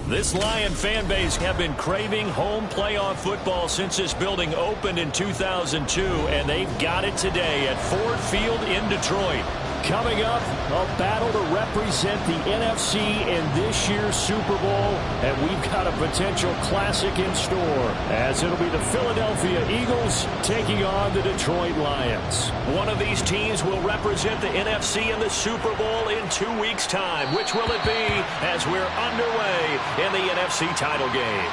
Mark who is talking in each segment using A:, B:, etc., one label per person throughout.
A: This Lion fan base have been craving home playoff football since this building opened in 2002, and they've got it today at Ford Field in Detroit. Coming up, a battle to represent the NFC in this year's Super Bowl, and we've got a potential classic in store, as it'll be the Philadelphia Eagles taking on the Detroit Lions. One of these teams will represent the NFC in the Super Bowl in 2 weeks' time. Which will it be as we're underway in the NFC title game?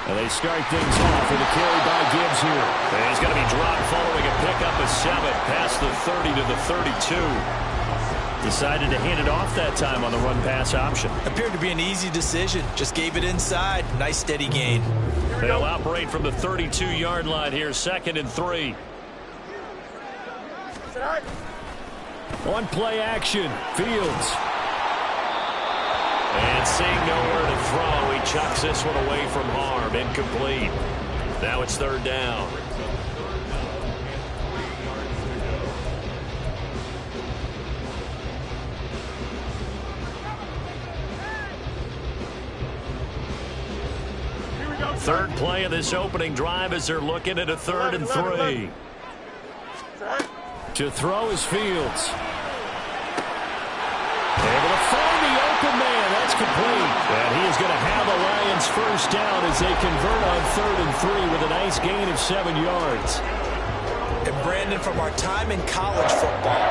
A: And they start things off with a carry by Gibbs here. And he's going to be dropped following a pickup of 7 past the 30 to the 32. Decided to hand it off that time on the run-pass option.
B: Appeared to be an easy decision. Just gave it inside. Nice steady gain.
A: They'll operate from the 32-yard line here, 2nd and 3. On play action, Fields. And seeing nowhere to throw, he chucks this one away from harm. Incomplete. Now it's 3rd down. Third play of this opening drive as they're looking at a 3rd and 3. To throw is Fields. Able to find the open man. That's complete. And he is going to have the Lions first down as they convert on 3rd and 3 with a nice gain of 7 yards.
B: And Brandon, from our time in college football,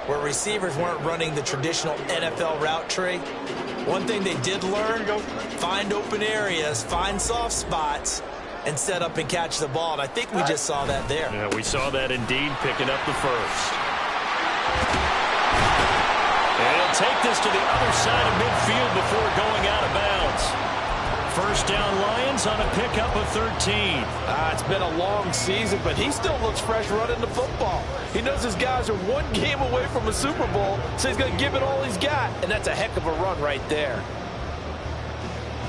B: where receivers weren't running the traditional NFL route tree, one thing they did learn, find open areas, find soft spots, and set up and catch the ball. And I think we just saw that there.
A: Yeah, we saw that indeed, picking up the first. And he'll take this to the other side of midfield before going out of bounds. First down Lions on a pickup of 13.
C: It's been a long season, but he still looks fresh running the football. He knows his guys are one game away from a Super Bowl, so he's going to give it all he's got. And that's a heck of a run right there.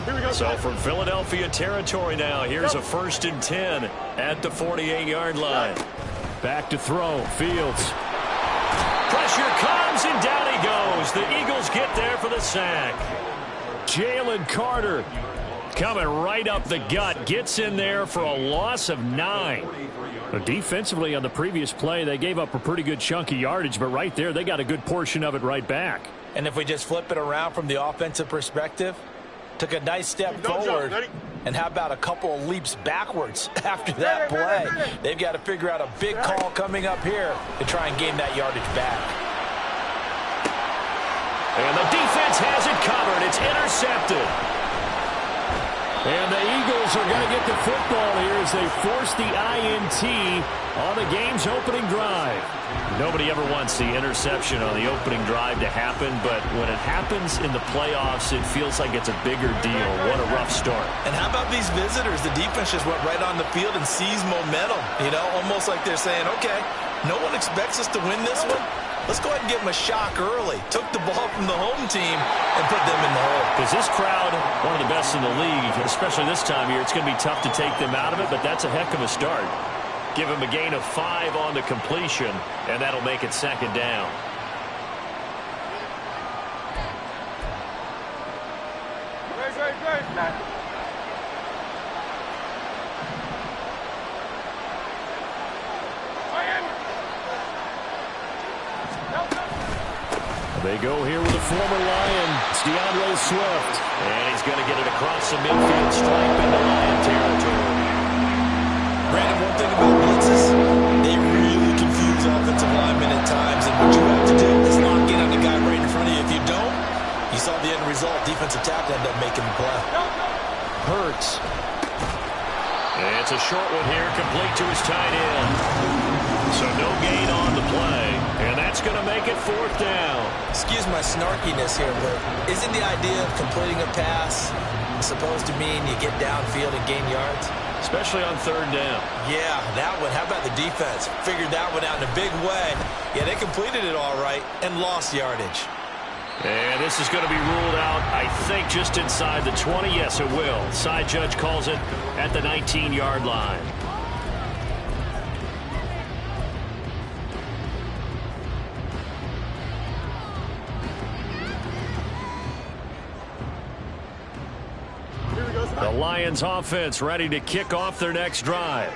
A: Here we go. So from Philadelphia territory now, here's a 1st and 10 at the 48-yard line. Back to throw, Fields. Pressure comes, and down he goes. The Eagles get there for the sack. Jalen Carter coming right up the gut. Gets in there for a loss of 9. Defensively on the previous play, they gave up a pretty good chunk of yardage, but right there, they got a good portion of it right back.
B: And if we just flip it around from the offensive perspective, took a nice step forward, and how about a couple of leaps backwards after that play? They've got to figure out a big call coming up here to try and gain that yardage back.
A: And the defense has it covered. It's intercepted. And the Eagles are going to get the football here as they force the INT on the game's opening drive. Nobody ever wants the interception on the opening drive to happen, but when it happens in the playoffs, it feels like it's a bigger deal. What a rough start.
B: And how about these visitors? The defense just went right on the field and seized momentum. You know, almost like they're saying, okay, no one expects us to win this one. Let's go ahead and give them a shock early. Took the ball from the home team and put them in the hole.
A: Because this crowd, one of the best in the league, especially this time of year, it's going to be tough to take them out of it, but that's a heck of a start. Give him a gain of 5 on the completion, and that'll make it 2nd down. They go here with a former Lion. It's DeAndre Swift. And he's going to get it across the midfield stripe into Lion territory.
B: Brandon, one thing about blitzes, they really confuse offensive linemen at times. And what you have to do is lock in on the guy right in front of you. If saw the end result. Defensive tackle ended up making the play.
C: Hurts.
A: It's a short one here, complete to his tight end. So no gain on the play, and that's going to make it 4th down.
B: Excuse my snarkiness here, but isn't the idea of completing a pass supposed to mean you get downfield and gain yards?
A: Especially on 3rd down.
B: Yeah, that one. How about the defense? Figured that one out in a big way. Yeah, they completed it all right and lost yardage.
A: And this is going to be ruled out, I think, just inside the 20. Yes, it will. Side judge calls it at the 19-yard line. The Lions offense ready to kick off their next drive.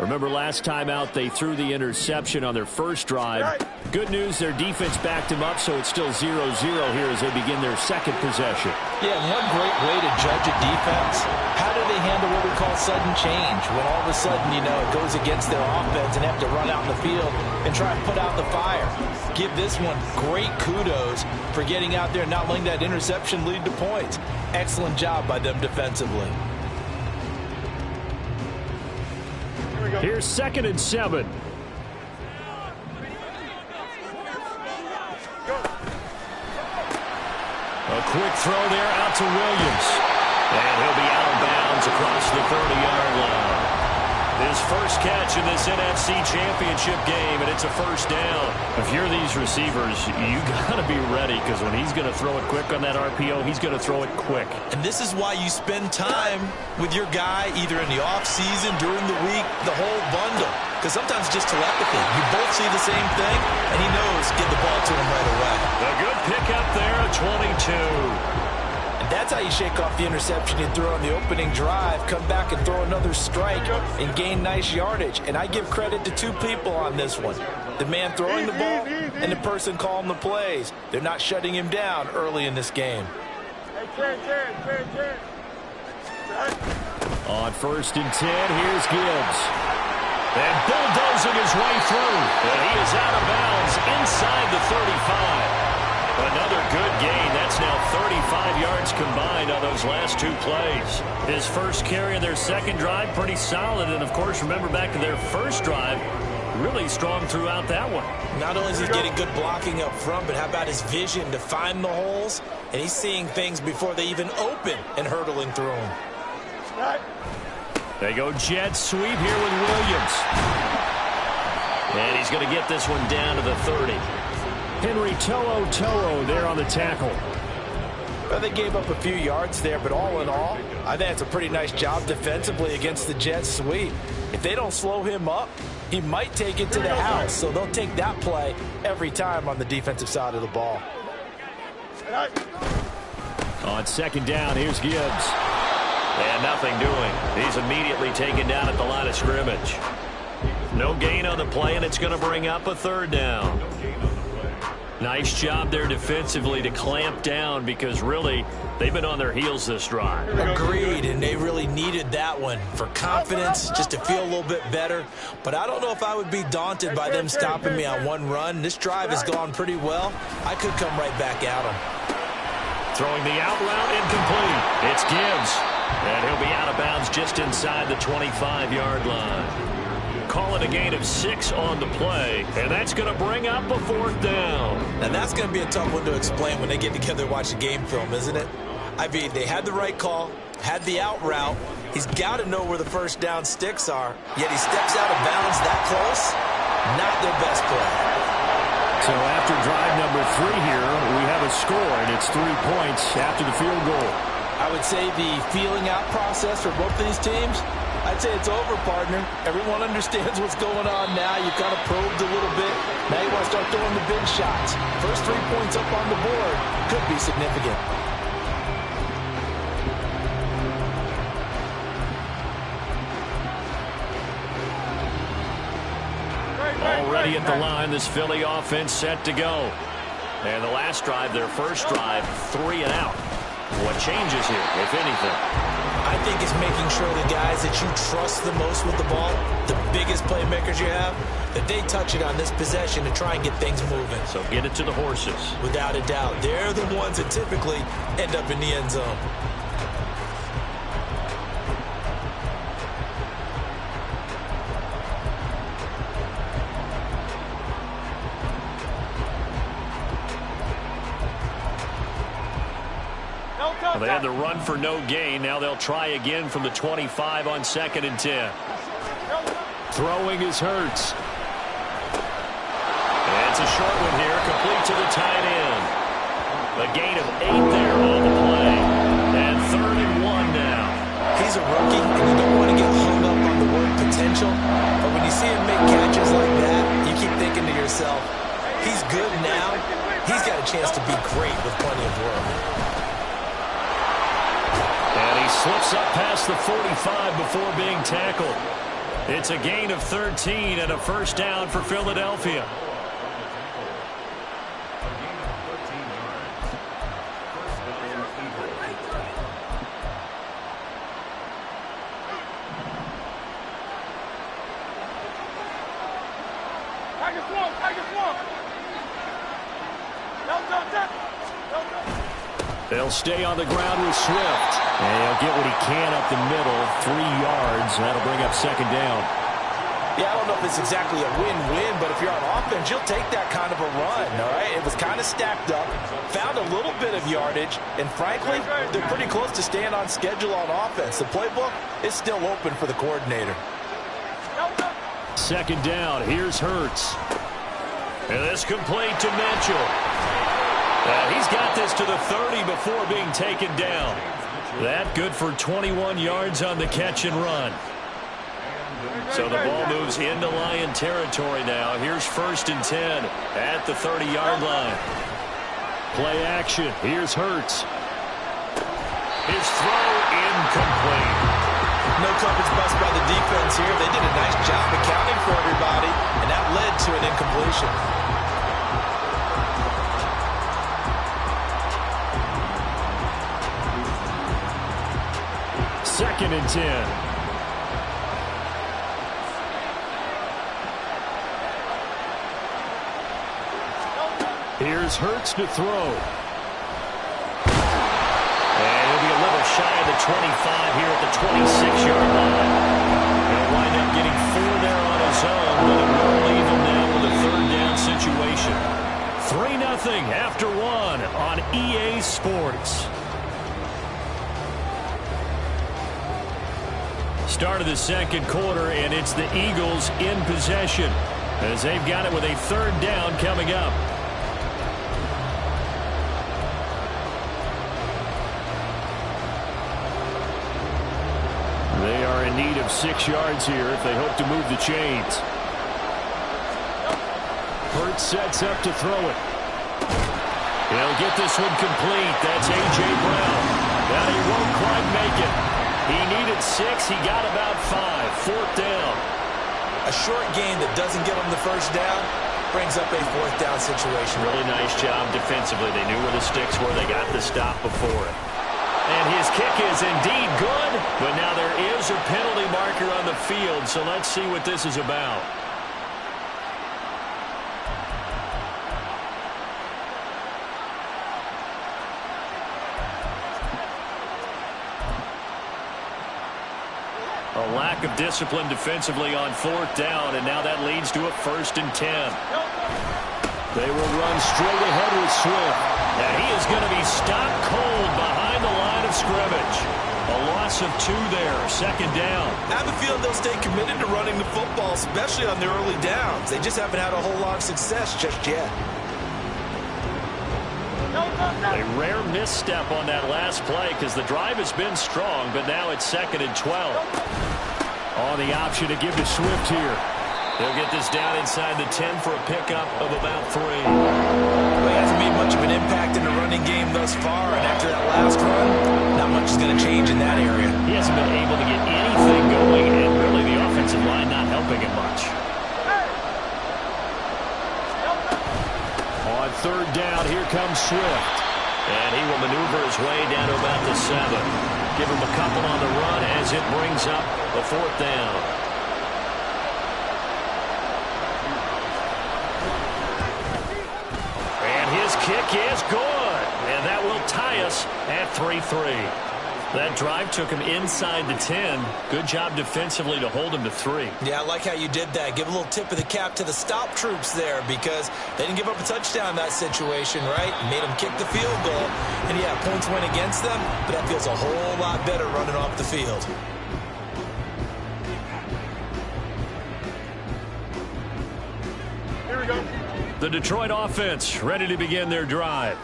A: Remember last time out they threw the interception on their first drive. Good news, their defense backed them up, so it's still 0-0 here as they begin their second possession.
C: Yeah, one great way to judge a defense. How do they handle what we call sudden change? When all of a sudden, you know, it goes against their offense and have to run out in the field and try and put out the fire. Give this one great kudos for getting out there and not letting that interception lead to points. Excellent job by them defensively.
A: Here's 2nd and 7. A quick throw there out to Williams. And he'll be out of bounds across the 30-yard line. His first catch in this NFC Championship game, and it's a 1st down. If you're these receivers, you got to be ready, because when he's going to throw it quick on that RPO, he's going to throw it quick.
B: And this is why you spend time with your guy either in the offseason, during the week, the whole bundle. Because sometimes it's just telepathy. You both see the same thing, and he knows get the ball to him right away.
A: A good pickup there at 22.
C: That's how you shake off the interception you threw on the opening drive, come back and throw another strike and gain nice yardage. And I give credit to two people on this one. The man throwing the ball and the person calling the plays. They're not shutting him down early in this game.
A: On 1st and 10, here's Gibbs. And bulldozing his way through. And he is out of bounds inside the 35. Another good gain. That's now 35 yards combined on those last 2 plays. His first carry of their second drive, pretty solid. And, of course, remember back to their first drive, really strong throughout that one.
B: Not only is he getting good blocking up front, but how about his vision to find the holes? And he's seeing things before they even open and hurdling through them.
A: They go jet sweep here with Williams. And he's going to get this one down to the 30. Henry To'o there on the tackle.
C: Well, they gave up a few yards there, but all in all, I think it's a pretty nice job defensively against the jet sweep. If they don't slow him up, he might take it to the house. So they'll take that play every time on the defensive side of the ball.
A: On 2nd down, here's Gibbs. And nothing doing. He's immediately taken down at the line of scrimmage. No gain on the play, and it's going to bring up a 3rd down. Nice job there defensively to clamp down, because really they've been on their heels this drive.
B: Agreed, and they really needed that one for confidence, just to feel a little bit better. But I don't know if I would be daunted by them stopping me on one run. This drive has gone pretty well. I could come right back at them.
A: Throwing the out route incomplete. It's Gibbs. And he'll be out of bounds just inside the 25-yard line. Call it a gain of 6 on the play, and that's going to bring up a 4th down.
B: And that's going to be a tough one to explain when they get together and watch the game film, isn't it? I mean, they had the right call, had the out route. He's got to know where the first down sticks are, yet he steps out of bounds that close. Not their best play.
A: So after drive number 3 here, we have a score, and it's 3 points after the field goal.
C: I would say the feeling out process for both of these teams, I'd say it's over, partner. Everyone understands what's going on now. You've kind of probed a little bit. Now you want to start throwing the big shots. First 3 points up on the board could be significant.
A: Already at the line, this Philly offense set to go. And the last drive, their first drive, 3 and out. What changes here, if anything?
B: I think it's making sure the guys that you trust the most with the ball, the biggest playmakers you have, that they touch it on this possession to try and get things moving.
A: So get it to the horses.
B: Without a doubt. They're the ones that typically end up in the end zone.
A: Well, they had the run for no gain. Now they'll try again from the 25 on 2nd and 10. Throwing is Hurts. And it's a short one here, complete to the tight end. A gain of 8 there on the play. And 3rd and 1 now.
B: He's a rookie, and you don't want to get hung up on the word potential. But when you see him make catches like that, you keep thinking to yourself, he's good now. He's got a chance to be great with plenty of work.
A: And he slips up past the 45 before being tackled. It's a gain of 13 and a first down for Philadelphia. They'll stay on the ground with Swift. And he'll get what he can up the middle, 3 yards. That'll bring up 2nd down.
C: Yeah, I don't know if it's exactly a win-win, but if you're on offense, you'll take that kind of a run, all right? It was kind of stacked up, found a little bit of yardage, and frankly, they're pretty close to staying on schedule on offense. The playbook is still open for the coordinator.
A: 2nd down, here's Hurts. And this complete to Mitchell. He's got this to the 30 before being taken down. That good for 21 yards on the catch and run. So the ball moves into Lion territory now. Here's 1st and 10 at the 30-yard line. Play action. Here's Hurts. His throw incomplete.
B: No coverage bust by the defense here. They did a nice job accounting for everybody, and that led to an incompletion.
A: 2nd and 10. Here's Hurts to throw. And he'll be a little shy of the 25 here at the 26-yard line. He'll wind up getting 4 there on his own, but it will leave him now with a 3rd down situation. 3-0 after 1 on EA Sports. Start of the 2nd quarter, and it's the Eagles in possession as they've got it with a 3rd down coming up. They are in need of 6 yards here if they hope to move the chains. Hurts sets up to throw it. He'll get this one complete. That's A.J. Brown. Now he won't quite make it. He needed 6. He got about 5. 4th down.
B: A short gain that doesn't give him the 1st down brings up a 4th down situation.
A: Really nice job defensively. They knew where the sticks were. They got the stop before it. And his kick is indeed good, but now there is a penalty marker on the field, so let's see what this is about. A lack of discipline defensively on 4th down, and now that leads to a 1st and 10. They will run straight ahead with Swift. And he is going to be stopped cold behind the line of scrimmage. A loss of 2 there, 2nd down.
B: I have a feeling they'll stay committed to running the football, especially on their early downs. They just haven't had a whole lot of success just yet.
A: A rare misstep on that last play because the drive has been strong, but now it's 2nd and 12. On the option to give to Swift here. They'll get this down inside the 10 for a pickup of about 3.
B: Well, he hasn't made much of an impact in the running game thus far, and after that last run, not much is going to change in that area.
A: He hasn't been able to get anything going, and really the offensive line not helping him much. On 3rd down, here comes Swift. And he will maneuver his way down to about the 7. Give him a couple on the run as it brings up a 4th down. His kick is good, and that will tie us at 3-3. That drive took him inside the 10. Good job defensively to hold him to 3.
B: Yeah, I like how you did that. Give a little tip of the cap to the stop troops there because they didn't give up a touchdown in that situation, right? Made them kick the field goal. And, yeah, points went against them, but that feels a whole lot better running off the field.
D: Here we go.
A: The Detroit offense ready to begin their drive.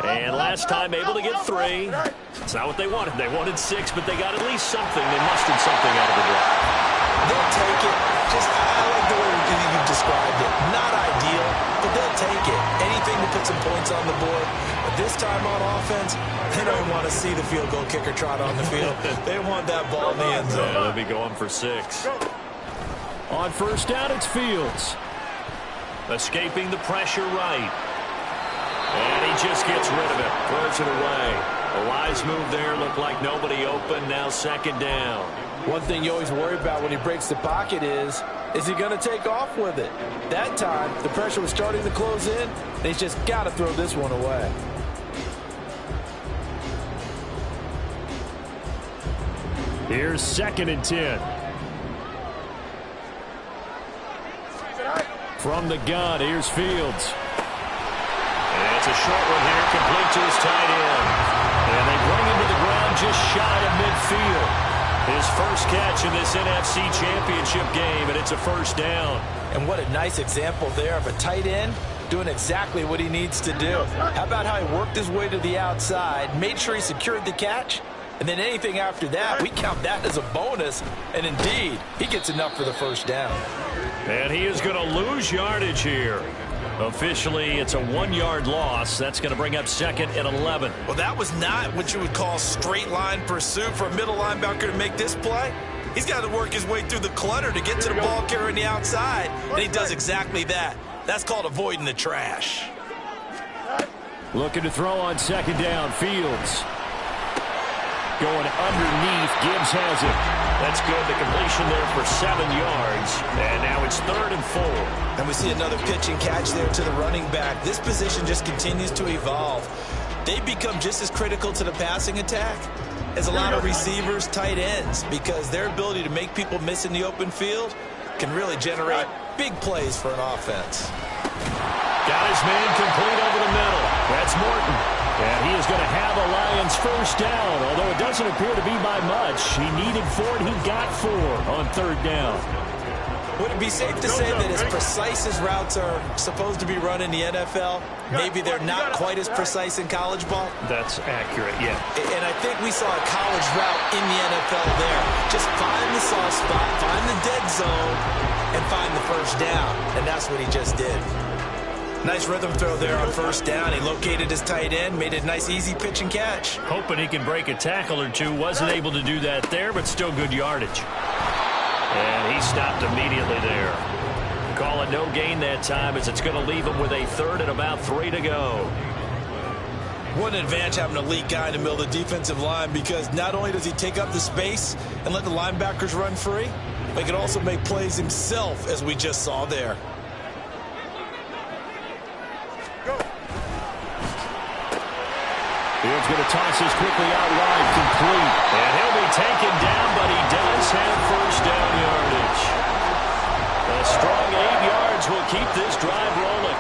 A: And last time able to get 3. It's not what they wanted. They wanted 6, but they got at least something. They mustered something out of the drive.
B: They'll take it. I like the way you've described it. Not ideal, but they'll take it. Anything to put some points on the board. But this time on offense, they don't want to see the field goal kicker trot on the field. They want that ball in the end zone.
A: Yeah, they'll be going for 6. On 1st down, it's Fields. Escaping the pressure right. And he just gets rid of it. Throws it away. A wise move there. Looked like nobody open. Now 2nd down.
C: One thing you always worry about when he breaks the pocket is he going to take off with it? That time, the pressure was starting to close in, and he's just got to throw this one away.
A: Here's 2nd and 10. From the gun, here's Fields. And it's a short one here, complete to his tight end. And they bring him to the ground just shy of midfield. His first catch in this NFC Championship game, and it's a 1st down.
B: And what a nice example there of a tight end doing exactly what he needs to do. How about how he worked his way to the outside, made sure he secured the catch, and then anything after that, we count that as a bonus. And indeed, he gets enough for the 1st down.
A: And he is going to lose yardage here. Officially, it's a 1-yard loss. That's going to bring up 2nd and 11.
B: Well, that was not what you would call straight line pursuit for a middle linebacker to make this play. He's got to work his way through the clutter to get to the ball carrier on the outside, and he does exactly that. That's called avoiding the trash.
A: Looking to throw on 2nd down, Fields. Going underneath, Gibbs has it. That's good. The completion there for 7 yards. And now it's 3rd and 4.
B: And we see another pitch and catch there to the running back. This position just continues to evolve. They become just as critical to the passing attack as a lot of receivers, tight ends, because their ability to make people miss in the open field can really generate big plays for an offense.
A: Got his man complete over the middle. That's Morton. And he is going to have a Lions 1st down, although it doesn't appear to be by much. He needed 4, and he got 4 on 3rd down.
B: Would it be safe to say that as precise as routes are supposed to be run in the NFL, maybe they're not quite as precise in college ball?
A: That's accurate, yeah.
B: And I think we saw a college route in the NFL there. Just find the soft spot, find the dead zone, and find the 1st down. And that's what he just did. Nice rhythm throw there on 1st down. He located his tight end, made it a nice easy pitch and catch.
A: Hoping he can break a tackle or two. Wasn't able to do that there, but still good yardage. And he stopped immediately there. Call it no gain that time as it's going to leave him with a 3rd and about 3 to go.
B: What an advantage having an elite guy in the middle of the defensive line, because not only does he take up the space and let the linebackers run free, but he can also make plays himself, as we just saw there.
A: Fields going to toss this quickly out wide, complete. And he'll be taken down, but he does have 1st down yardage. A strong 8 yards will keep this drive rolling.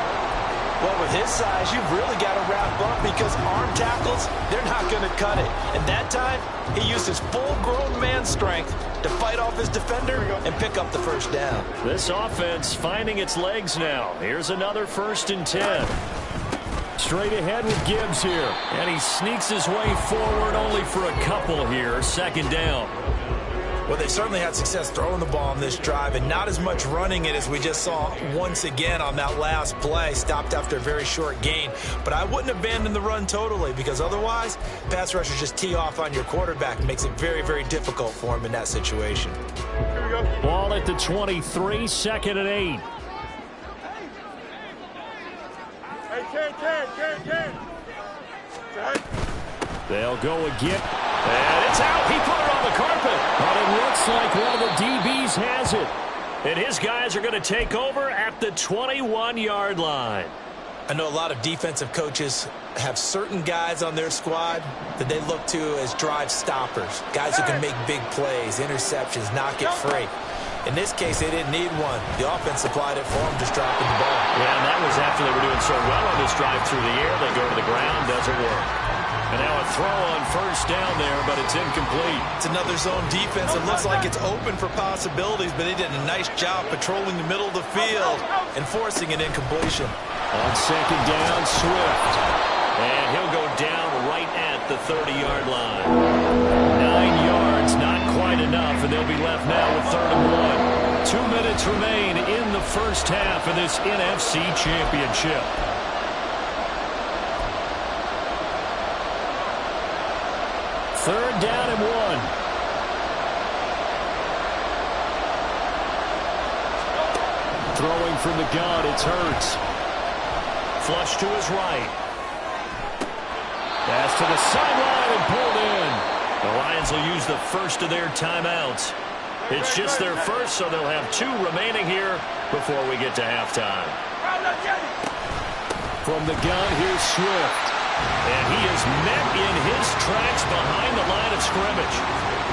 C: Well, with his size, you've really got to wrap up because arm tackles, they're not going to cut it. And that time, he used his full-grown man strength to fight off his defender and pick up the 1st down.
A: This offense finding its legs now. Here's another 1st and 10. Straight ahead with Gibbs here. And he sneaks his way forward only for a couple here. 2nd down.
B: Well, they certainly had success throwing the ball on this drive and not as much running it as we just saw once again on that last play. Stopped after a very short gain. But I wouldn't abandon the run totally, because otherwise, pass rushers just tee off on your quarterback. Makes it very, very difficult for him in that situation.
A: Ball at the 23, 2nd and 8. They'll go again. And it's out. He put it on the carpet. But it looks like one of the DBs has it. And his guys are going to take over at the 21-yard line.
B: I know a lot of defensive coaches have certain guys on their squad that they look to as drive stoppers, guys who can make big plays, interceptions, knock it free. In this case, they didn't need one. The offense supplied it for them, just dropping the ball.
A: Yeah, and that was after they were doing so well on this drive through the air. They go to the ground, doesn't work. And now a throw on first down there, but it's incomplete.
B: It's another zone defense. It looks like it's open for possibilities, but they did a nice job patrolling the middle of the field and forcing an incompletion.
A: On second down, Swift. And he'll go down right at the 30-yard line. 9 yards, not quite enough, and they'll be left now with 3rd and 1. 2 minutes remain in the first half of this NFC Championship. Third down and 1. Throwing from the gun, it's Hurts. Flush to his right. Pass to the sideline and pulled in. The Lions will use the first of their timeouts. It's just their first, so they'll have 2 remaining here before we get to halftime. From the gun, here's Swift. And he is met in his tracks behind the line of scrimmage.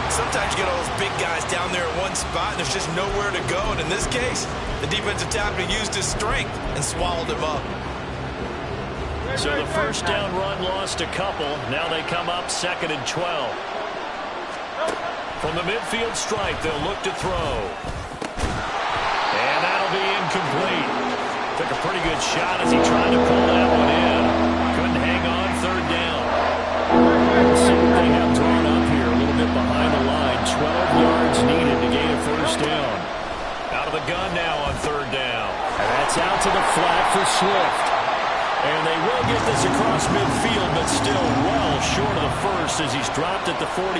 B: Sometimes you get all those big guys down there in one spot, and there's just nowhere to go. And in this case, the defensive tackle used his strength and swallowed him up.
A: So the first down run lost a couple. Now they come up 2nd and 12. From the midfield stripe, they'll look to throw. And that'll be incomplete. Took a pretty good shot as he tried to pull that one in. Couldn't hang on 3rd down. Let's see what they have drawn up here. A little bit behind the line. 12 yards needed to gain a first down. Out of the gun now on 3rd down. And that's out to the flat for Swift. And they will get this across midfield, but still well short of the first as he's dropped at the 46.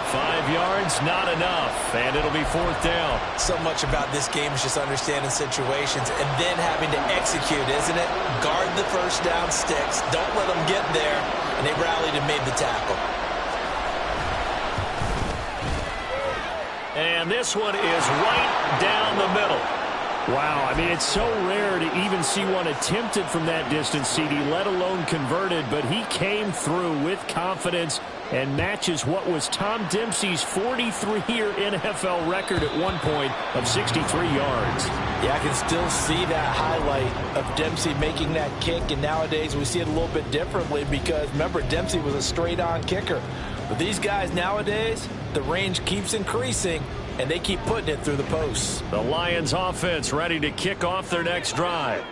A: 5 yards, not enough, and it'll be 4th down.
B: So much about this game is just understanding situations and then having to execute, isn't it? Guard the first down sticks. Don't let them get there, and they rallied and made the tackle.
A: And this one is right down the middle. Wow, I mean, it's so rare to even see one attempted from that distance, CD, let alone converted, but he came through with confidence and matches what was Tom Dempsey's 43-year NFL record at one point of 63 yards.
C: Yeah, I can still see that highlight of Dempsey making that kick, and nowadays we see it a little bit differently because, remember, Dempsey was a straight-on kicker. But these guys nowadays, the range keeps increasing, and they keep putting it through the posts.
A: The Lions offense ready to kick off their next drive.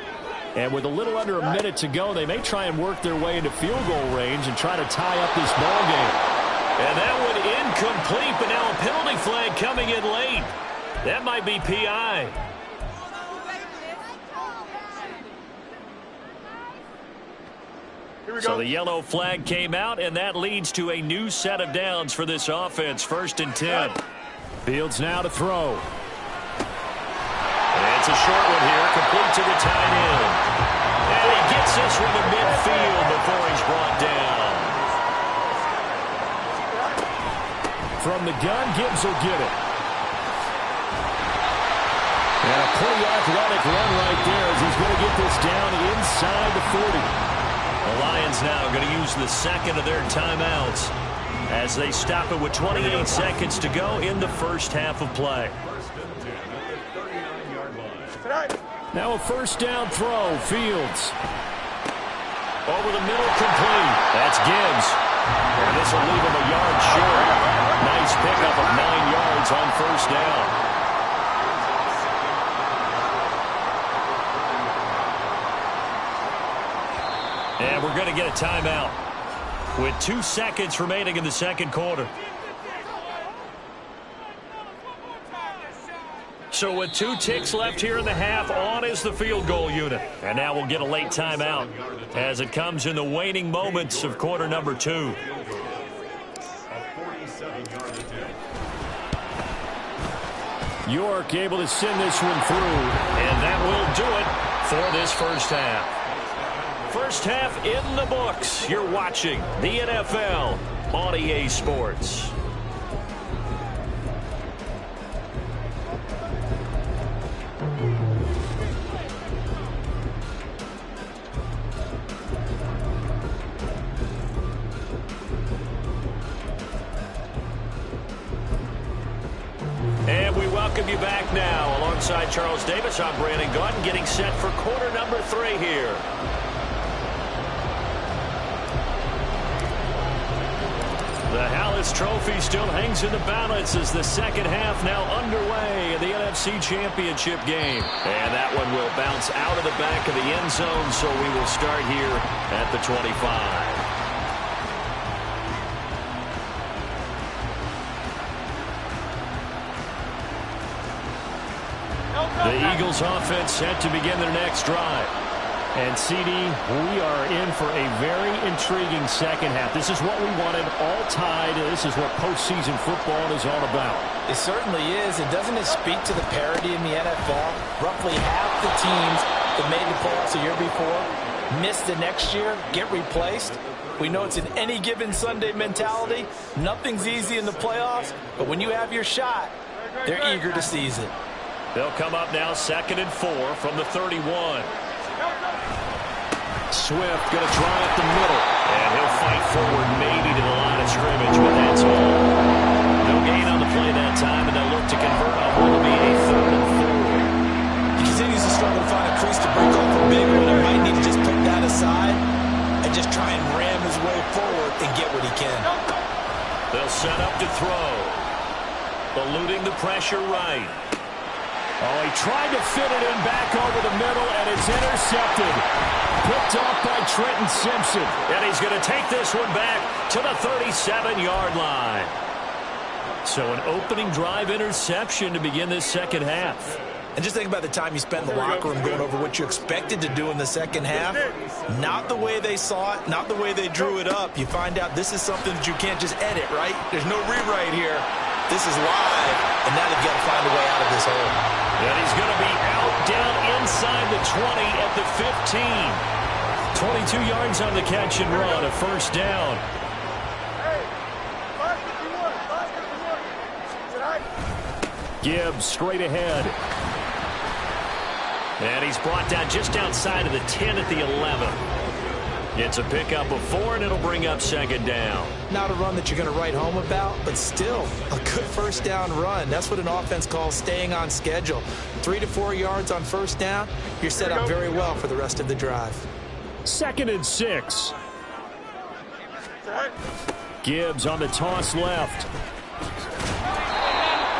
A: And with a little under a minute to go, they may try and work their way into field goal range and try to tie up this ball game. And that one incomplete, but now a penalty flag coming in late. That might be PI. So the yellow flag came out, and that leads to a new set of downs for this offense. 1st and 10. Fields now to throw. And it's a short one here, complete to the tight end. And he gets this one to midfield before he's brought down. From the gun, Gibbs will get it. And a pretty athletic run right there as he's going to get this down inside the 40. The Lions now going to use the 2nd of their timeouts as they stop it with 28 seconds to go in the first half of play. Now a first down throw, Fields. Over the middle, complete. That's Gibbs. And this will leave him a yard short. Nice pickup of 9 yards on first down. And we're going to get a timeout with 2 seconds remaining in the second quarter. So with 2 ticks left here in the half, on is the field goal unit. And now we'll get a late timeout as it comes in the waning moments of quarter number 2. York able to send this one through, and that will do it for this first half. First half in the books. You're watching the NFL on EA Sports. And we welcome you back now. Alongside Charles Davis, I'm Brandon Gaudin, getting set for quarter number 3 here. The Hallis Trophy still hangs in the balance as the second half now underway in the NFC Championship game. And that one will bounce out of the back of the end zone, so we will start here at the 25. The Eagles offense set to begin their next drive. And, CD, we are in for a very intriguing second half. This is what we wanted, all tied. This is what postseason football is all about.
C: It certainly is. And doesn't it speak to the parity in the NFL? Roughly half the teams that made the playoffs the year before miss the next year, get replaced. We know it's an any given Sunday mentality. Nothing's easy in the playoffs, but when you have your shot, they're eager to seize it.
A: They'll come up now 2nd and 4 from the 31. Swift going to try up the middle. And he'll fight forward maybe to the line of scrimmage, but that's all. No gain on the play that time, and they'll look to convert on what will be a 3rd and 4.
B: He continues to struggle to find a crease to break off a big one. He might need to just put that aside and just try and ram his way forward and get what he can.
A: They'll set up to throw. Eluding the pressure right. Oh, he tried to fit it in back over the middle, and it's intercepted. Picked off by Trenton Simpson. And he's going to take this one back to the 37-yard line. So an opening drive interception to begin this second half.
B: And just think about the time you spent in the locker room going over what you expected to do in the second half. Not the way they saw it, not the way they drew it up. You find out this is something that you can't just edit, right? There's no rewrite here. This is live, and now they've got to find a way out of this hole.
A: And he's going to be out down inside the 20 at the 15. 22 yards on the catch and run, a first down. Gibbs straight ahead. And he's brought down just outside of the 10 at the 11. It's a pickup of 4, and it'll bring up 2nd down.
B: Not a run that you're going to write home about, but still a good first down run. That's what an offense calls staying on schedule. 3 to 4 yards on first down, you're set up very well for the rest of the drive.
A: 2nd and 6. Gibbs on the toss left.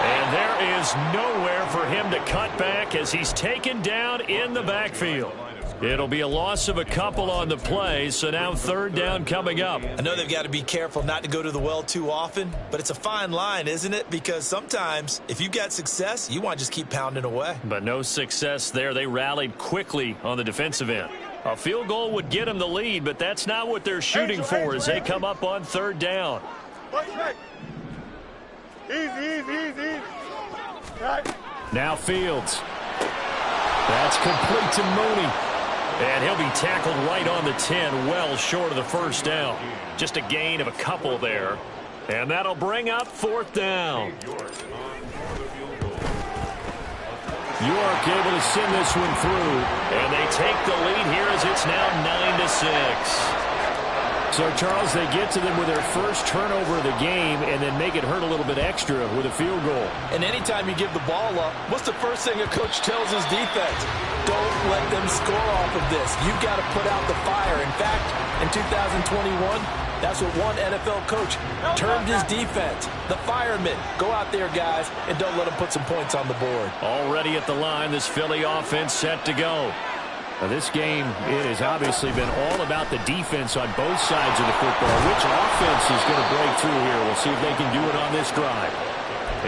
A: And there is nowhere for him to cut back as he's taken down in the backfield. It'll be a loss of a couple on the play, so now 3rd down coming up.
B: I know they've got to be careful not to go to the well too often, but it's a fine line, isn't it? Because sometimes if you've got success, you want to just keep pounding away.
A: But no success there. They rallied quickly on the defensive end. A field goal would get them the lead, but that's not what they're shooting for as they come up on 3rd down.
D: Easy.
A: Now Fields. That's complete to Mooney. And he'll be tackled right on the 10, well short of the first down. Just a gain of a couple there. And that'll bring up 4th down. York able to send this one through. And they take the lead here as it's now 9-6. So, Charles, they get to them with their first turnover of the game and then make it hurt a little bit extra with a field goal.
C: And anytime you give the ball up, what's the first thing a coach tells his defense? Don't let them score off of this. You've got to put out the fire. In fact, in 2021, that's what one NFL coach termed his defense. The firemen. Go out there, guys, and don't let them put some points on the board.
A: Already at the line, this Philly offense set to go. Now, this game, it has obviously been all about the defense on both sides of the football. Which offense is going to break through here? We'll see if they can do it on this drive.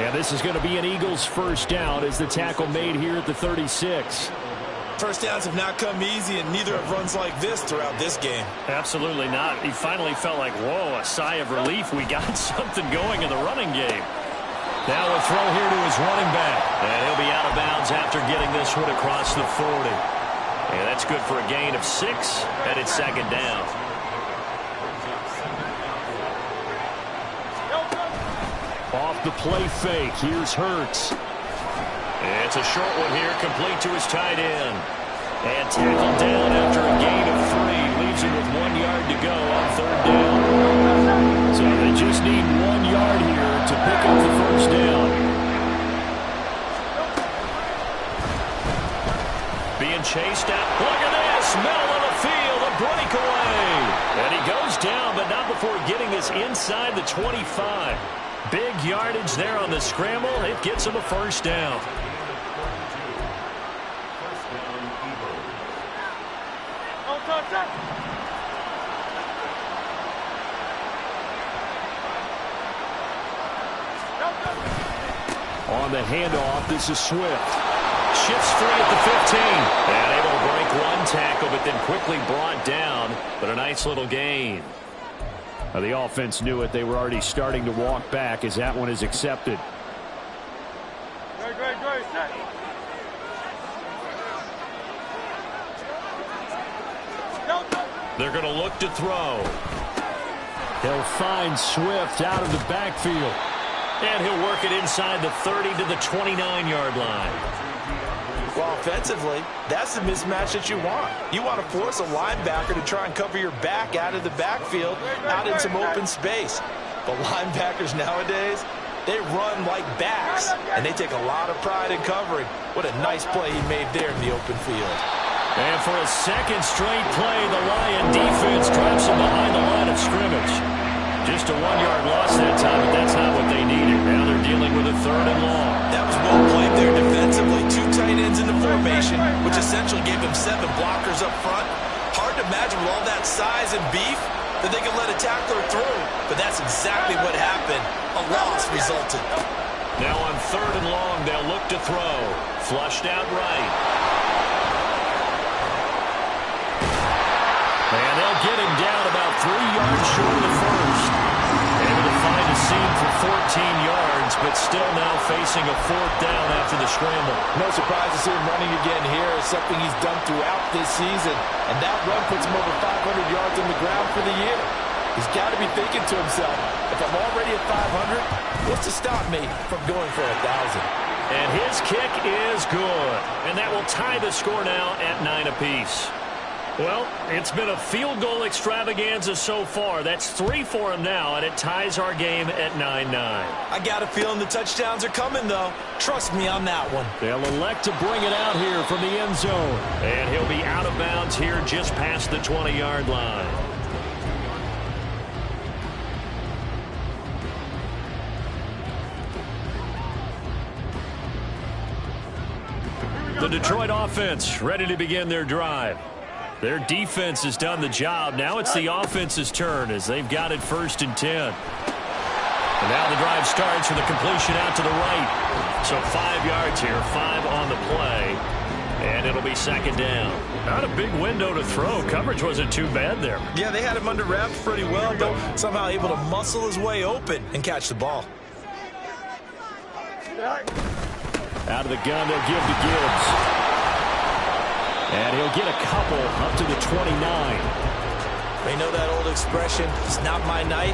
A: And this is going to be an Eagles first down as the tackle made here at the 36.
B: First downs have not come easy, and neither have runs like this throughout this game.
A: Absolutely not. He finally felt like, whoa, a sigh of relief. We got something going in the running game. Now a throw here to his running back. And he'll be out of bounds after getting this one across the 40. And that's good for a gain of 6, and it's 2nd down. Off the play fake, here's Hurts. It's a short one here, complete to his tight end. And tackled down after a gain of 3. Leaves him with 1 yard to go on 3rd down. So they just need 1 yard here to pick up the first down. Being chased out. Look at this. Middle of the field. A breakaway. And he goes down, but not before getting this inside the 25. Big yardage there on the scramble. It gets him a first down. On the handoff, this is Swift. Shifts free at the 15. And able to break 1 tackle, but then quickly brought down. But a nice little gain. Now the offense knew it. They were already starting to walk back as that one is accepted. They're going to look to throw. He'll find Swift out of the backfield. And he'll work it inside the 30 to the 29-yard line.
B: Well, offensively, that's the mismatch that you want. You want to force a linebacker to try and cover your back out of the backfield, out in some open space. But linebackers nowadays, they run like backs, and they take a lot of pride in covering. What a nice play he made there in the open field.
A: And for a second straight play, the Lion defense drops him behind the line of scrimmage. Just a 1-yard loss that time, but that's not what they needed. Now they're dealing with a 3rd and long.
B: That was well played there defensively. 2 tight ends in the formation, which essentially gave them 7 blockers up front. Hard to imagine with all that size and beef that they could let a tackler through. But that's exactly what happened. A loss resulted.
A: Now on 3rd and long, they'll look to throw. Flushed out right. And they'll get him down about 3 yards short of the first. Able to find a seam for 14 yards, but still now facing a 4th down after the scramble.
C: No surprise to see him running again here. It's something he's done throughout this season. And that run puts him over 500 yards on the ground for the year. He's got to be thinking to himself, if I'm already at 500, what's to stop me from going for 1,000?
A: And his kick is good. And that will tie the score now at 9 apiece. Well, it's been a field goal extravaganza so far. That's 3 for him now, and it ties our game at 9-9.
B: I got a feeling the touchdowns are coming, though. Trust me on that one.
A: They'll elect to bring it out here from the end zone. And he'll be out of bounds here just past the 20-yard line. The Detroit offense ready to begin their drive. Their defense has done the job. Now it's the offense's turn as they've got it 1st and 10. And now the drive starts with a completion out to the right. So 5 yards here, 5 on the play. And it'll be 2nd down. Not a big window to throw. Coverage wasn't too bad there.
B: Yeah, they had him under wraps pretty well, but somehow able to muscle his way open and catch the ball.
A: Out of the gun, they'll give to Gibbs. And he'll get a couple up to the 29.
B: They know that old expression, it's not my night.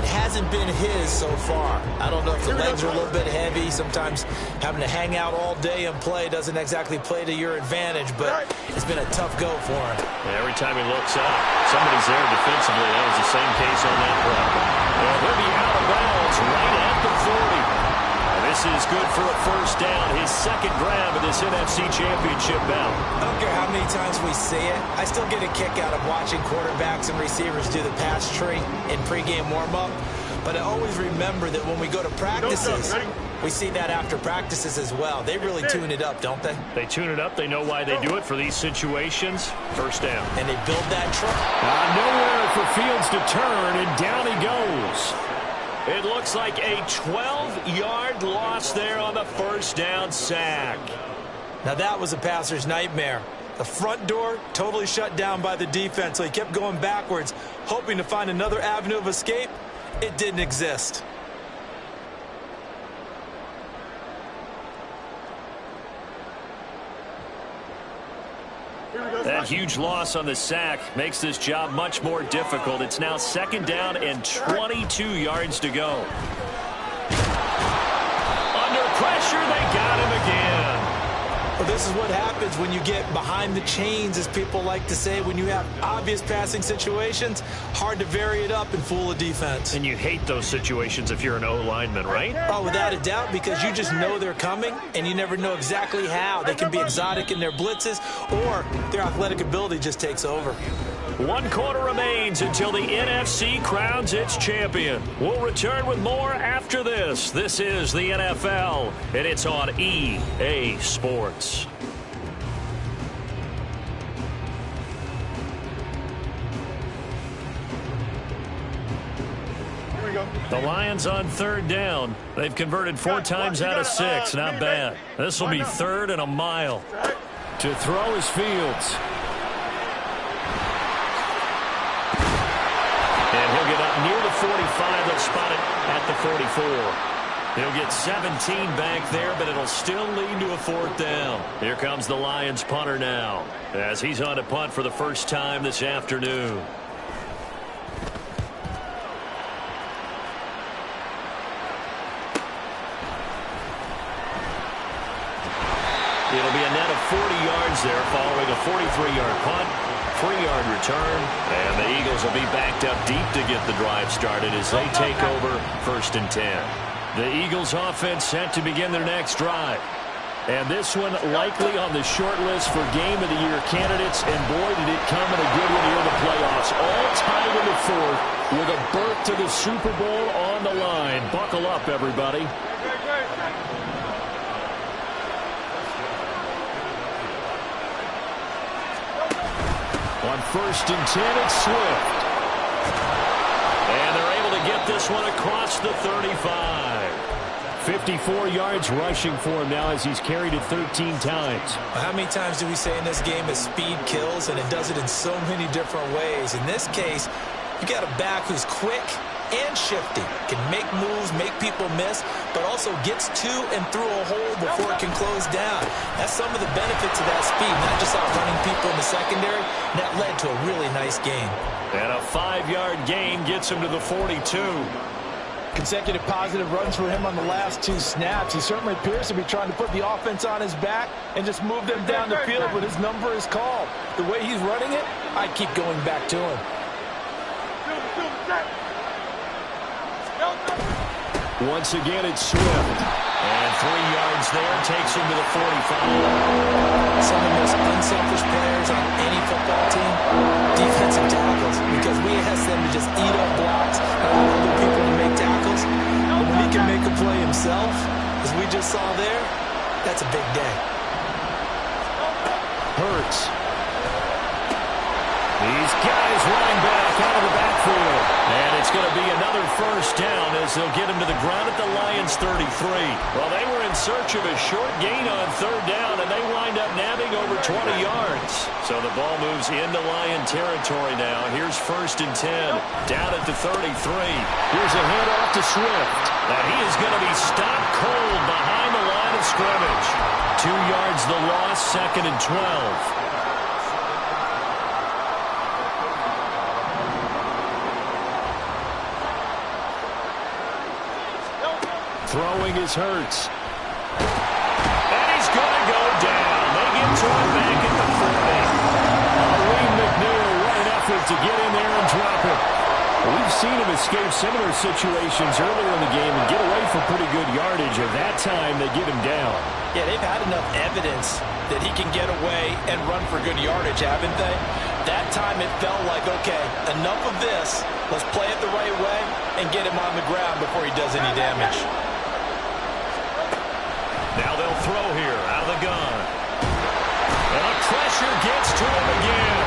B: It hasn't been his so far. I don't know if the legs are a little bit heavy. Sometimes having to hang out all day and play doesn't exactly play to your advantage, but it's been a tough go for him.
A: Every time he looks up, somebody's there defensively. That was the same case on that play. And he'll be out of bounds right at the 40. This is good for a 1st down, his 2nd grab of this NFC Championship bout.
B: I don't care how many times we see it. I still get a kick out of watching quarterbacks and receivers do the pass tree in pregame warm-up. But I always remember that when we go to practices, we see that after practices as well. They really tune it up, don't they?
A: They tune it up. They know why they do it for these situations. 1st down.
B: And they build that truck.
A: Nowhere for Fields to turn, and down he goes. It looks like a 12-yard loss there on the 1st down sack.
B: Now that was a passer's nightmare. The front door totally shut down by the defense, so he kept going backwards, hoping to find another avenue of escape. It didn't exist.
A: That huge loss on the sack makes this job much more difficult. It's now 2nd down and 22 yards to go.
B: this is what happens when you get behind the chains, as people like to say. When you have obvious passing situations, hard to vary it up and fool a defense.
A: And you hate those situations if you're an O-lineman, right?
B: Oh, without a doubt, because you just know they're coming, and you never know exactly how. They can be exotic in their blitzes, or their athletic ability just takes over.
A: 1 quarter remains until the NFC crowns its champion. We'll return with more after this. This is the NFL, and it's on EA Sports. The Lions on 3rd down. They've converted 4 times out of 6. Not bad. This will be 3rd and a mile. To throw is Fields. And he'll get up near the 45. They'll spot it at the 44. He'll get 17 back there, but it'll still lead to a 4th down. Here comes the Lions punter now, as he's on to punt for the first time this afternoon. It'll be a net of 40 yards there following a 43-yard punt, 3-yard return, and the Eagles will be backed up deep to get the drive started as they take over 1st and 10. The Eagles offense set to begin their next drive. And this one likely on the short list for Game of the Year candidates, and boy, did it come in a good one here in the playoffs. All tied in the 4th with a berth to the Super Bowl on the line. Buckle up, everybody. On 1st and 10, it's Swift. And they're able to get this one across the 35. 54 yards rushing for him now as he's carried it 13 times.
B: How many times do we say in this game that speed kills, and it does it in so many different ways? In this case, you got a back who's quick and shifty, can make moves, make people miss, but also gets to and through a hole before it can close down. That's some of the benefits of that speed, not just outrunning people in the secondary. And that led to a really nice gain.
A: And a 5-yard gain gets him to the 42.
C: Consecutive positive runs for him on the last 2 snaps. He certainly appears to be trying to put the offense on his back and just move them down the field when his number is called. The way he's running it, I keep going back to him.
A: Once again, it's Swift. And 3 yards there takes him to the 45.
B: Some of the most unselfish players on any football team, defensive tackles, because we ask them to just eat up blocks and allow other people to make tackles. But when he can make a play himself, as we just saw there, that's a big day.
A: Hurts. These guys running back out of the backfield. And it's going to be another 1st down as they'll get him to the ground at the Lions' 33. Well, they were in search of a short gain on 3rd down, and they wind up nabbing over 20 yards. So the ball moves into Lion territory now. Here's 1st and 10, down at the 33. Here's a handoff to Swift. And he is going to be stopped cold behind the line of scrimmage. 2 yards the loss, 2nd and 12. Throwing is Hurts. And he's going to go down. They get to him back at the 40. Reed McNeil, what an effort to get in there and drop it. We've seen him escape similar situations earlier in the game and get away from pretty good yardage. At that time, they get him down.
C: Yeah, they've had enough evidence that he can get away and run for good yardage, haven't they? That time it felt like, okay, enough of this. Let's play it the right way and get him on the ground before he does any damage.
A: Now they'll throw here out of the gun. And the pressure gets to him again.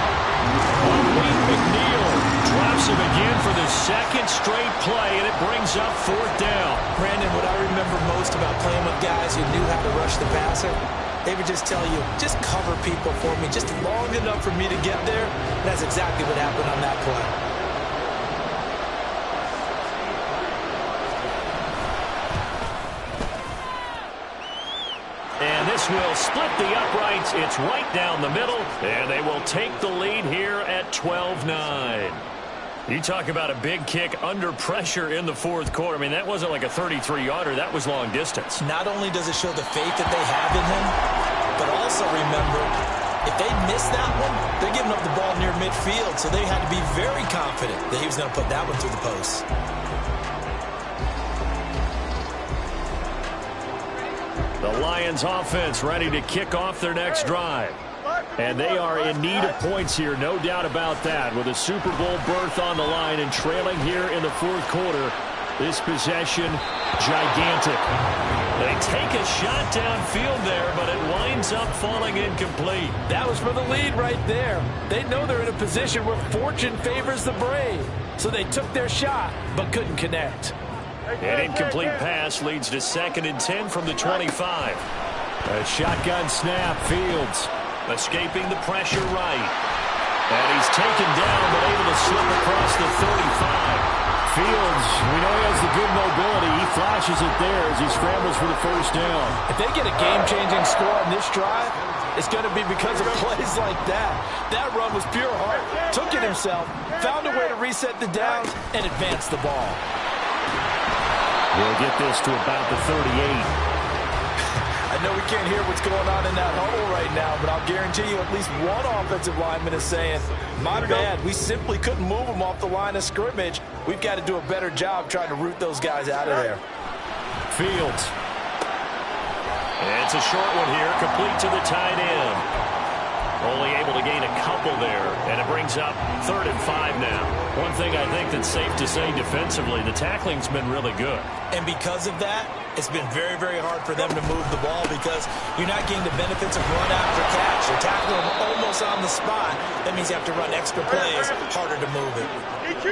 A: Reed McNeil drops him again for the 2nd straight play, and it brings up 4th down.
B: Brandon, what I remember most about playing with guys who knew how to rush the passer, they would just tell you, just cover people for me, just long enough for me to get there. And that's exactly what happened on that play.
A: And this will split the uprights. It's right down the middle, and they will take the lead here at 12-9. You talk about a big kick under pressure in the 4th quarter. I mean, that wasn't like a 33-yarder. That was long distance.
B: Not only does it show the faith that they have in him, But also remember, if they miss that one, they're giving up the ball near midfield, so they had to be very confident that he was going to put that one through the post.
A: The Lions offense ready to kick off their next drive. And they are in need of points here, no doubt about that. With a Super Bowl berth on the line and trailing here in the fourth quarter, this possession, gigantic. They take a shot downfield there, but it winds up falling incomplete.
C: That was for the lead right there. They know they're in a position where fortune favors the brave. So they took their shot, but couldn't connect.
A: An incomplete pass leads to 2nd and 10 from the 25. A shotgun snap, Fields escaping the pressure right. And he's taken down, but able to slip across the 35. Fields, we know he has the good mobility. He flashes it there as he scrambles for the first down.
C: If they get a game-changing score on this drive, it's going to be because of plays like that. That run was pure heart. Took it himself, found a way to reset the downs, and advance the ball.
A: We'll get this to about the 38.
C: I know we can't hear what's going on in that huddle right now, but I'll guarantee you at least one offensive lineman is saying, my bad, we simply couldn't move them off the line of scrimmage. We've got to do a better job trying to root those guys out of there.
A: Fields. It's a short one here, complete to the tight end. Only able to gain a couple there, and it brings up 3rd and 5 now. One thing I think that's safe to say defensively, the tackling's been really good.
B: And because of that, it's been very, very hard for them to move the ball because you're not getting the benefits of run after catch. You're tackling them almost on the spot. That means you have to run extra plays, harder to move it.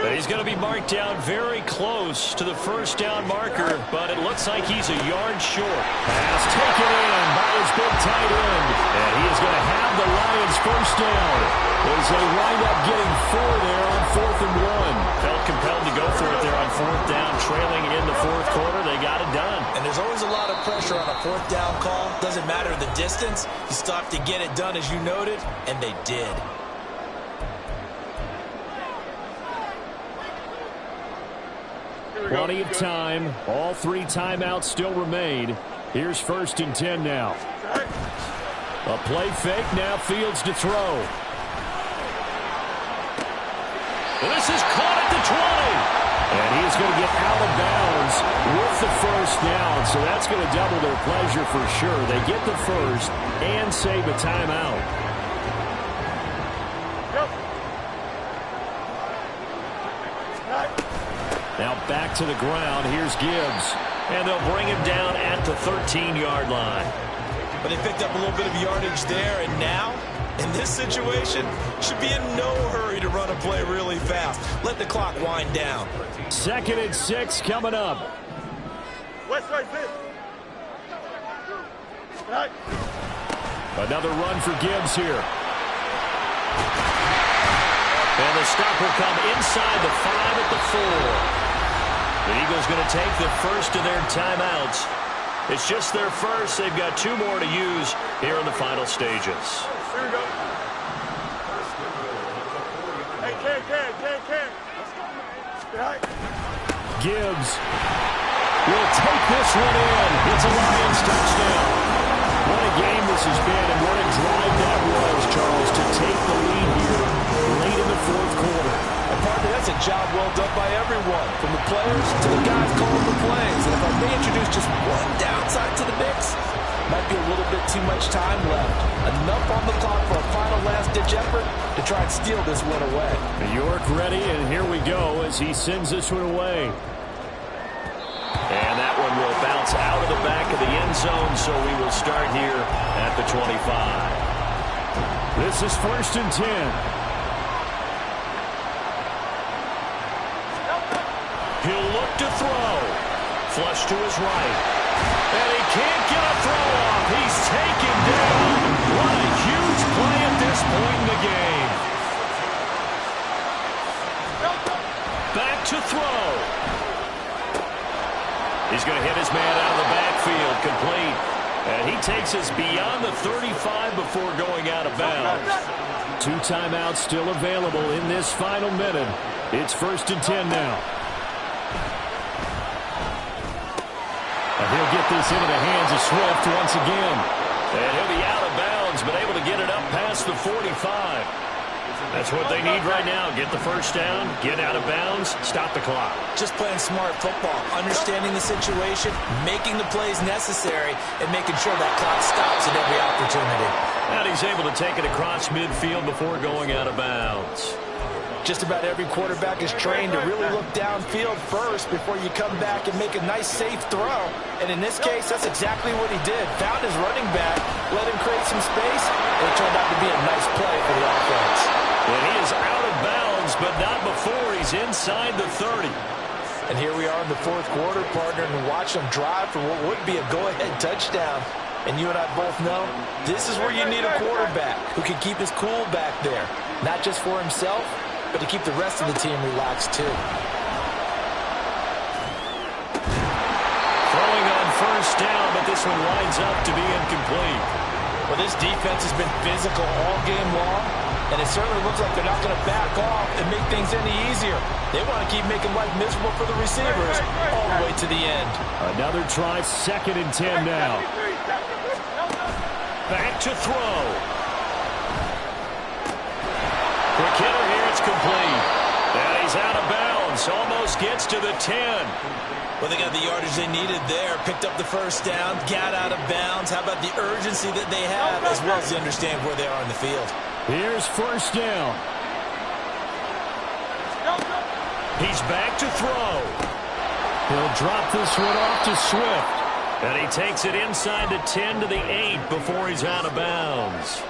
A: But he's going to be marked down very close to the first down marker, but it looks like he's a yard short. Pass taken in by his big tight end. And he is going to have the Lions first down as they wind up getting 4 there on 4th and 1. Felt compelled to go for it there on 4th down, trailing in the fourth quarter. They got it done.
B: And there's always a lot of pressure on a 4th down call. Doesn't matter the distance. You still have to get it done as you noted, and they did.
A: Plenty of time. All 3 timeouts still remain. Here's 1st and 10 now. A play fake. Now Fields to throw. This is caught at the 20. And he's going to get out of bounds with the first down. So that's going to double their pleasure for sure. They get the first and save a timeout. Now back to the ground. Here's Gibbs. And they'll bring him down at the 13-yard line.
B: But they picked up a little bit of yardage there, and now, in this situation, should be in no hurry to run a play really fast. Let the clock wind down.
A: 2nd and 6 coming up. Another run for Gibbs here. And the stop will come inside the 5 at the 4. The Eagles going to take the first of their timeouts. It's just their first. They've got 2 more to use here in the final stages.
D: Here we go. Hey, Ken.
A: Gibbs will take this one in. It's a Lions touchdown. What a game this has been, and what a drive that was, Charles, to take the lead here late in the fourth quarter.
C: And partner, that's a job well done by everyone, from the players to the guys calling the plays. And if I may introduce just one downside to the mix, might be a little bit too much time left. Enough on the clock for a final last-ditch effort to try and steal this one away.
A: York ready, and here we go as he sends this one away. And that one will bounce out of the back of the end zone, so we will start here at the 25. This is 1st and 10. He'll look to throw. Flush to his right. And he can't get a throw off. He's taken down. What a huge play at this point in the game. Back to throw. He's going to hit his man out of the backfield, complete. And he takes us beyond the 35 before going out of bounds. 2 timeouts still available in this final minute. It's 1st and 10 now. And he'll get this into the hands of Swift once again. And he'll be out of bounds, but able to get it up past the 45. That's what they need right now. Get the first down, get out of bounds, stop the clock.
B: Just playing smart football, understanding the situation, making the plays necessary, and making sure that clock stops at every opportunity.
A: And he's able to take it across midfield before going out of bounds.
C: Just about every quarterback is trained to really look downfield first before you come back and make a nice, safe throw. And in this case, that's exactly what he did. Found his running back, let him create some space, and it turned out to be a nice play for the offense.
A: And he is out of bounds, but not before he's inside the 30.
C: And here we are in the fourth quarter, partner, and watch him drive for what would be a go-ahead touchdown. And you and I both know this is where you need a quarterback who can keep his cool back there, not just for himself, but to keep the rest of the team relaxed too.
A: Throwing on first down, but this one winds up to be incomplete.
C: Well, this defense has been physical all game long, and it certainly looks like they're not going to back off and make things any easier. They want to keep making life miserable for the receivers all the way to the end.
A: Another try, 2nd and 10 now. Back to throw. Quick hitter here, it's complete. And he's out of bounds, almost gets to the 10.
B: Well, they got the yardage they needed there, picked up the first down, got out of bounds. How about the urgency that they have, as well as they understand where they are in the field?
A: Here's first down. He's back to throw. He'll drop this one off to Swift. And he takes it inside the 10 to the 8 before he's out of bounds.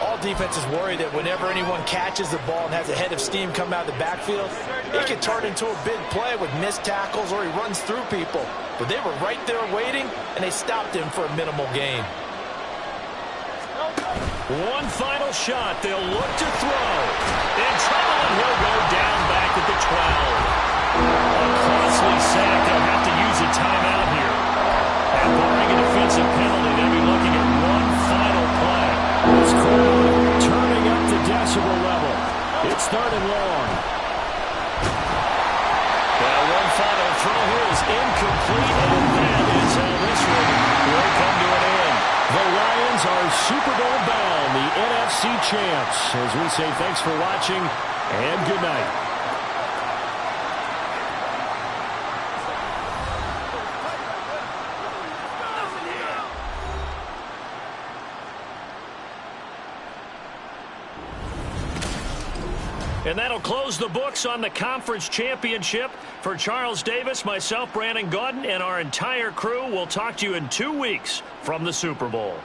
C: All defenses worry that whenever anyone catches the ball and has a head of steam come out of the backfield, it can turn into a big play with missed tackles or he runs through people. But they were right there waiting, and they stopped him for a minimal gain.
A: One final shot. They'll look to throw. In trouble, and he'll go down back at the 12. A costly sack. They'll have to use a timeout here. And barring a defensive penalty, they'll be looking at one final play. This crowd turning up the decibel level. It's 3rd and long. Well, one final throw here is incomplete, and that is how this one will come to an end. The Lions are Super Bowl bound, the NFC champs. As we say, thanks for watching, and good night. And that'll close the books on the conference championship. For Charles Davis, myself, Brandon Gaudin, and our entire crew, we'll talk to you in 2 weeks from the Super Bowl.